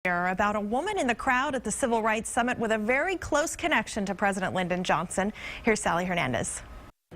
About a woman in the crowd at the Civil Rights Summit with a very close connection to President Lyndon Johnson. Here's Sally Hernandez.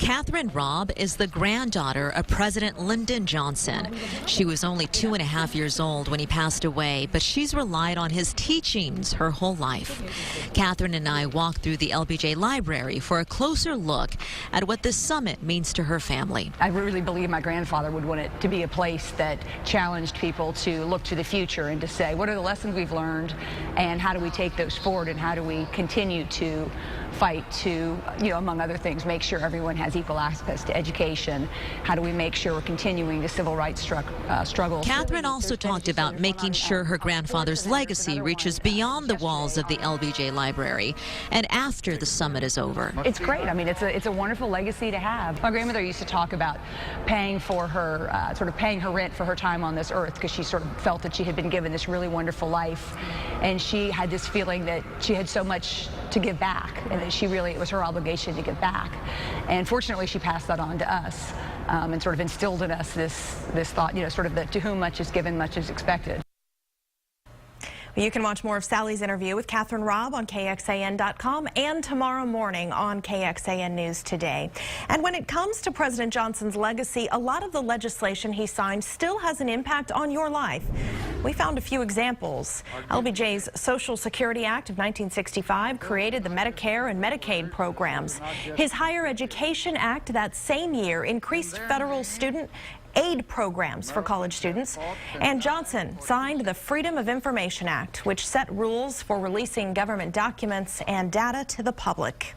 Catherine Robb is the granddaughter of President Lyndon Johnson. She was only 2.5 years old when he passed away, but she's relied on his teachings her whole life. Catherine and I walked through the LBJ library for a closer look at what this summit means to her family. I really believe my grandfather would want it to be a place that challenged people to look to the future and to say, what are the lessons we've learned and how do we take those forward and how do we continue to fight to, among other things, make sure everyone has equal access to education. How do we make sure we're continuing the civil rights struggle? Catherine also talked about making sure her grandfather's legacy reaches beyond the walls of the LBJ library and after the summit is over. It's great. I mean, it's a wonderful legacy to have. My grandmother used to talk about paying for her, paying her rent for her time on this earth because she sort of felt that she had been given this really wonderful life, and she had this feeling that she had so much to give back, and that it was her obligation to give back. And fortunately, she passed that on to us and sort of instilled in us this thought, that to whom much is given, much is expected. You can watch more of Sally's interview with Catherine Robb on KXAN.com and tomorrow morning on KXAN News Today. And when it comes to President Johnson's legacy, a lot of the legislation he signed still has an impact on your life. We found a few examples. LBJ's Social Security Act of 1965 created the Medicare and Medicaid programs. His Higher Education Act that same year increased federal student aid programs for college students. And Johnson signed the Freedom of Information Act, which set rules for releasing government documents and data to the public.